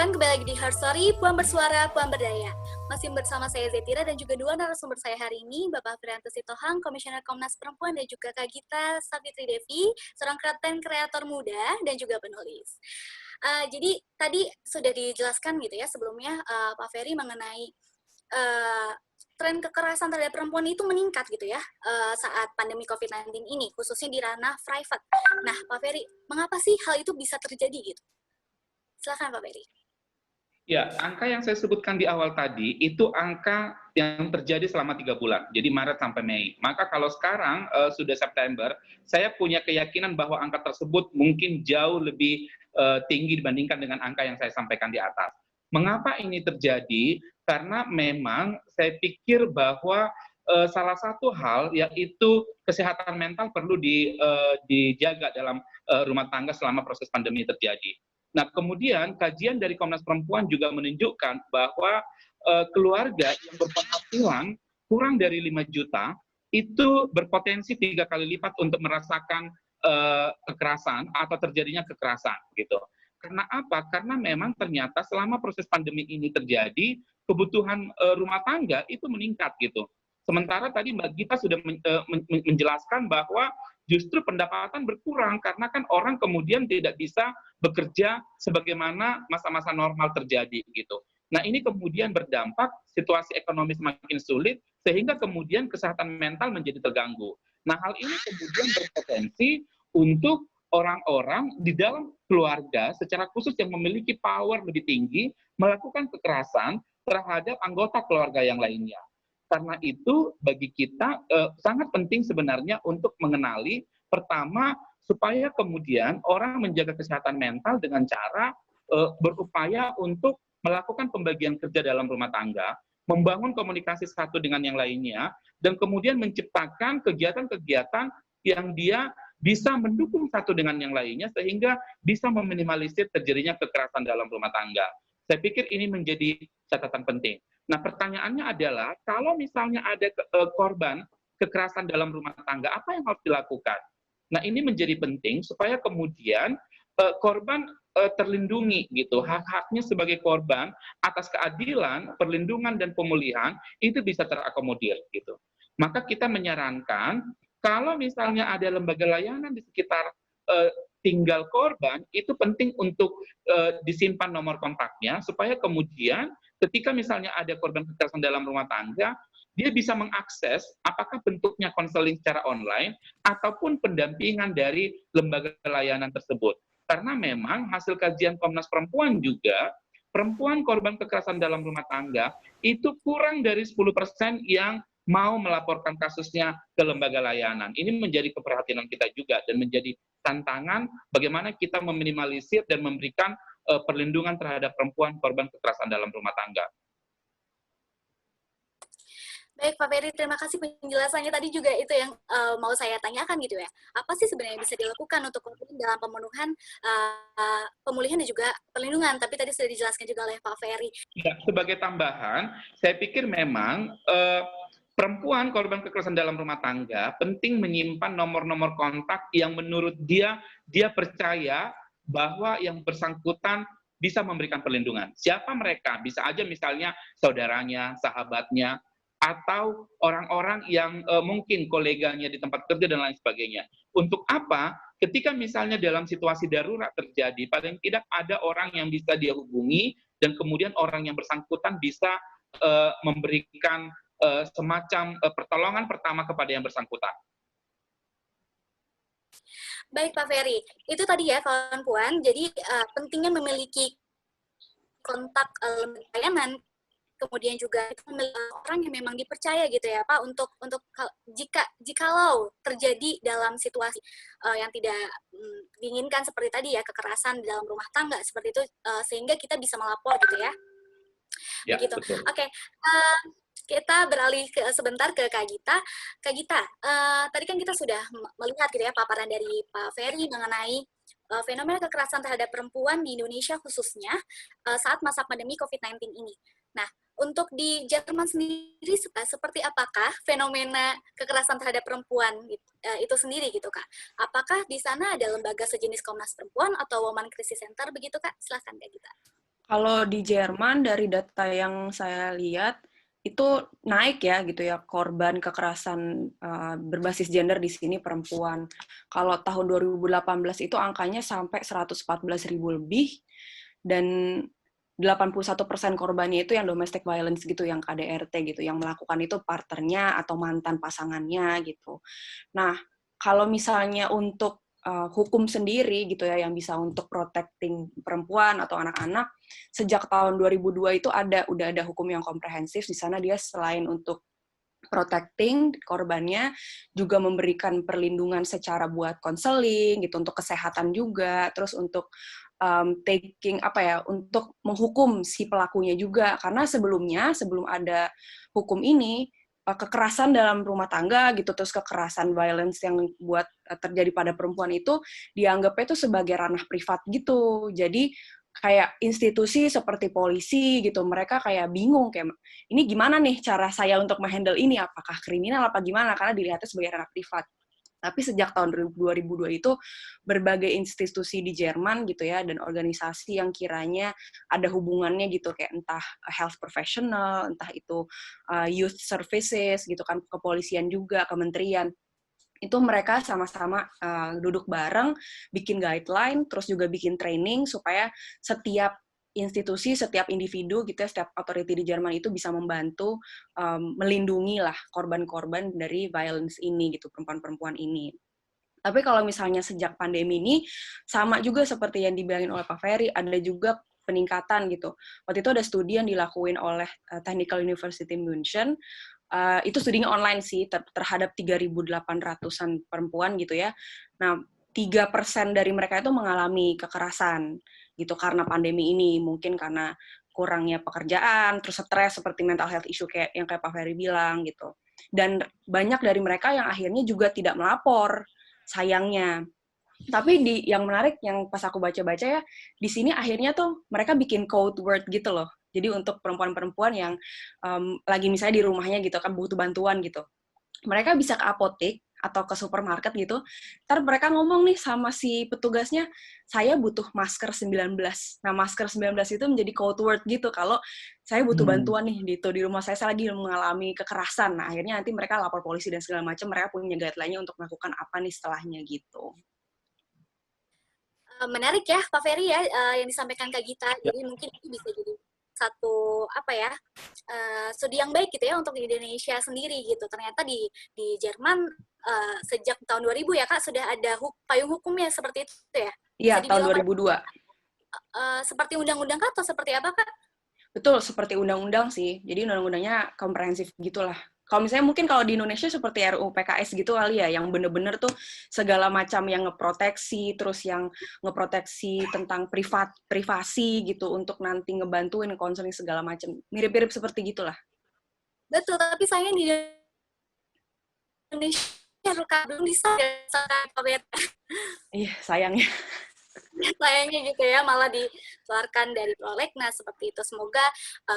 perempuan, kembali lagi di Her Story, Puan Bersuara, Puan Berdaya. Masih bersama saya Zetira dan juga dua narasumber saya hari ini, Bapak Frianto Sitohang, Komisioner Komnas Perempuan, dan juga Kak Gita Savitri Devi, seorang konten kreator muda dan juga penulis. Jadi tadi sudah dijelaskan gitu ya sebelumnya Pak Ferry mengenai tren kekerasan terhadap perempuan itu meningkat gitu ya saat pandemi COVID-19 ini, khususnya di ranah private. Nah, Pak Ferry, mengapa sih hal itu bisa terjadi gitu? Silakan Pak Ferry. Ya, angka yang saya sebutkan di awal tadi itu angka yang terjadi selama 3 bulan, jadi Maret sampai Mei. Maka kalau sekarang sudah September, saya punya keyakinan bahwa angka tersebut mungkin jauh lebih tinggi dibandingkan dengan angka yang saya sampaikan di atas. Mengapa ini terjadi? Karena memang saya pikir bahwa salah satu hal yaitu kesehatan mental perlu dijaga dalam rumah tangga selama proses pandemi terjadi. Nah, kemudian kajian dari Komnas Perempuan juga menunjukkan bahwa keluarga yang berpenghasilan kurang dari 5 juta itu berpotensi 3 kali lipat untuk merasakan kekerasan atau terjadinya kekerasan gitu. Karena apa? Karena memang ternyata selama proses pandemi ini terjadi, kebutuhan rumah tangga itu meningkat gitu. Sementara tadi Mbak Gita sudah menjelaskan bahwa justru pendapatan berkurang karena kan orang kemudian tidak bisa bekerja sebagaimana masa-masa normal terjadi gitu. Nah, ini kemudian berdampak situasi ekonomi semakin sulit sehingga kemudian kesehatan mental menjadi terganggu. Nah, hal ini kemudian berpotensi untuk orang-orang di dalam keluarga secara khusus yang memiliki power lebih tinggi melakukan kekerasan terhadap anggota keluarga yang lainnya. Karena itu bagi kita sangat penting sebenarnya untuk mengenali pertama supaya kemudian orang menjaga kesehatan mental dengan cara berupaya untuk melakukan pembagian kerja dalam rumah tangga, membangun komunikasi satu dengan yang lainnya, dan kemudian menciptakan kegiatan-kegiatan yang dia bisa mendukung satu dengan yang lainnya sehingga bisa meminimalisir terjadinya kekerasan dalam rumah tangga. Saya pikir ini menjadi catatan penting. Nah, pertanyaannya adalah, kalau misalnya ada korban kekerasan dalam rumah tangga, apa yang harus dilakukan? Nah, ini menjadi penting supaya kemudian korban terlindungi gitu, hak-haknya sebagai korban atas keadilan, perlindungan dan pemulihan itu bisa terakomodir gitu. Maka kita menyarankan kalau misalnya ada lembaga layanan di sekitar tinggal korban, itu penting untuk disimpan nomor kontaknya supaya kemudian ketika misalnya ada korban kekerasan dalam rumah tangga, dia bisa mengakses apakah bentuknya konseling secara online ataupun pendampingan dari lembaga layanan tersebut. Karena memang hasil kajian Komnas Perempuan juga, perempuan korban kekerasan dalam rumah tangga itu kurang dari 10% yang mau melaporkan kasusnya ke lembaga layanan. Ini menjadi keperhatian kita juga dan menjadi tantangan bagaimana kita meminimalisir dan memberikan perlindungan terhadap perempuan korban kekerasan dalam rumah tangga. Baik Pak Ferry, terima kasih penjelasannya. Tadi juga itu yang mau saya tanyakan gitu ya. Apa sih sebenarnya bisa dilakukan untuk korban dalam pemulihan dan juga perlindungan? Tapi tadi sudah dijelaskan juga oleh Pak Ferry. Ya, sebagai tambahan, saya pikir memang perempuan korban kekerasan dalam rumah tangga penting menyimpan nomor-nomor kontak yang menurut dia percaya bahwa yang bersangkutan bisa memberikan perlindungan. Siapa mereka? Bisa aja misalnya saudaranya, sahabatnya, atau orang-orang yang mungkin koleganya di tempat kerja dan lain sebagainya. Untuk apa? Ketika misalnya dalam situasi darurat terjadi, paling tidak ada orang yang bisa dia hubungi dan kemudian orang yang bersangkutan bisa memberikan semacam pertolongan pertama kepada yang bersangkutan. Baik Pak Ferry, itu tadi ya kawan-kawan, jadi pentingnya memiliki kontak layanan, kemudian juga orang yang memang dipercaya gitu ya Pak untuk jikalau terjadi dalam situasi yang tidak diinginkan seperti tadi ya, kekerasan di dalam rumah tangga seperti itu, sehingga kita bisa melapor gitu ya. Ya, begitu. betul. Oke. Kita beralih sebentar ke Kak Gita. Kak Gita, tadi kan kita sudah melihat gitu ya paparan dari Pak Ferry mengenai fenomena kekerasan terhadap perempuan di Indonesia khususnya saat masa pandemi COVID-19 ini. Nah, untuk di Jerman sendiri seperti apakah fenomena kekerasan terhadap perempuan itu sendiri gitu Kak? Apakah di sana ada lembaga sejenis Komnas Perempuan atau Women Crisis Center begitu Kak? Silahkan Kak Gita. Kalau di Jerman dari data yang saya lihat itu naik ya gitu ya korban kekerasan berbasis gender di sini perempuan. Kalau tahun 2018 itu angkanya sampai 114.000 lebih dan 81% korbannya itu yang domestic violence gitu, yang KDRT gitu, yang melakukan itu partnernya atau mantan pasangannya gitu. Nah, kalau misalnya untuk hukum sendiri gitu ya yang bisa untuk protecting perempuan atau anak-anak sejak tahun 2002 itu udah ada hukum yang komprehensif. Di sana dia selain untuk protecting korbannya juga memberikan perlindungan secara buat konseling gitu untuk kesehatan juga, terus untuk taking untuk menghukum si pelakunya juga, karena sebelum ada hukum ini kekerasan dalam rumah tangga gitu, terus kekerasan violence yang buat terjadi pada perempuan itu dianggapnya itu sebagai ranah privat gitu. Jadi kayak institusi seperti polisi gitu, mereka kayak bingung kayak ini gimana nih cara saya untuk menghandle ini, apakah kriminal apa gimana, karena dilihatnya sebagai ranah privat. Tapi sejak tahun 2002 itu berbagai institusi di Jerman gitu ya dan organisasi yang kiranya ada hubungannya gitu kayak entah health professional, entah itu youth services gitu kan, kepolisian juga, kementerian. Itu mereka sama-sama duduk bareng, bikin guideline, terus juga bikin training supaya setiap institusi, setiap individu gitu ya, setiap authority di Jerman itu bisa membantu melindungi lah korban-korban dari violence ini gitu, perempuan-perempuan ini. Tapi kalau misalnya sejak pandemi ini, sama juga seperti yang dibilangin oleh Pak Ferry, ada juga peningkatan gitu. Waktu itu ada studi yang dilakuin oleh Technical University München, itu studinya online sih, terhadap 3.800-an perempuan gitu ya. Nah, 3% dari mereka itu mengalami kekerasan gitu karena pandemi ini, mungkin karena kurangnya pekerjaan, terus stres seperti mental health issue kayak yang kayak Pak Ferry bilang gitu. Dan banyak dari mereka yang akhirnya juga tidak melapor, sayangnya. Tapi yang menarik yang pas aku baca-baca ya, di sini akhirnya tuh mereka bikin code word gitu loh. Jadi untuk perempuan-perempuan yang lagi misalnya di rumahnya gitu kan butuh bantuan gitu, mereka bisa ke apotek atau ke supermarket gitu, ntar mereka ngomong nih sama si petugasnya, saya butuh masker 19. Nah, masker 19 itu menjadi code word gitu, kalau saya butuh bantuan nih gitu, di rumah saya lagi mengalami kekerasan. Nah, akhirnya nanti mereka lapor polisi dan segala macam, mereka punya guideline-nya untuk melakukan apa nih setelahnya gitu. Menarik ya Pak Ferry ya yang disampaikan Kak Gita. Jadi mungkin itu bisa jadi satu studi yang baik gitu ya untuk di Indonesia sendiri gitu. Ternyata di Jerman sejak tahun 2000 ya Kak sudah ada payung hukumnya seperti itu ya. Iya, tahun 2002. Seperti undang-undang Kak atau seperti apa Kak? Betul, seperti undang-undang sih. Jadi undang-undangnya komprehensif gitulah. Kalau misalnya mungkin kalau di Indonesia seperti RUU PKS gitu kali ya, yang bener-bener tuh segala macam yang ngeproteksi, terus yang ngeproteksi tentang privasi gitu, untuk nanti ngebantuin konseling segala macam. Mirip-mirip seperti gitulah. Betul, tapi sayang di Indonesia belum bisa Iya, sayangnya. Sayangnya gitu ya, malah dikeluarkan dari prolegnas seperti itu. Semoga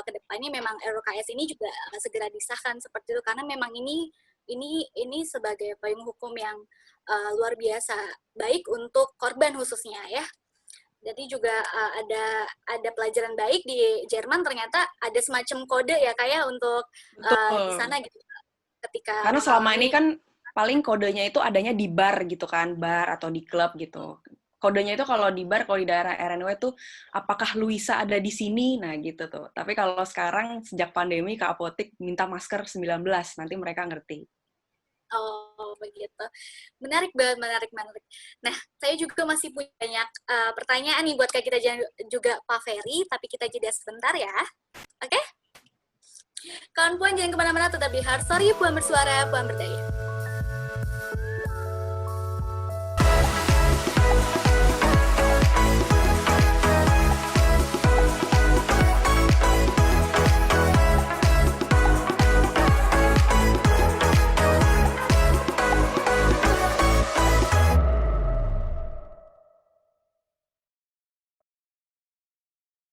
kedepannya memang RUKS ini juga segera disahkan seperti itu, karena memang ini sebagai payung hukum yang luar biasa baik untuk korban khususnya ya. Jadi juga ada pelajaran baik di Jerman, ternyata ada semacam kode ya kayak untuk di sana gitu. Ketika karena selama ini kan paling kodenya itu adanya di bar gitu kan, bar atau di klub gitu. Kodenya itu kalau di bar, kalau di daerah RNW itu apakah Luisa ada di sini? Nah gitu tuh. Tapi kalau sekarang sejak pandemi ke apotek minta masker 19, nanti mereka ngerti. Oh, begitu. Menarik banget, menarik. Nah, saya juga masih punya banyak pertanyaan nih buat Kak kita juga Pak Ferry, tapi kita jeda sebentar ya. Oke? Kawan Puan jangan kemana-mana, tetap di Heart Story, Puan Bersuara, Puan Berdaya.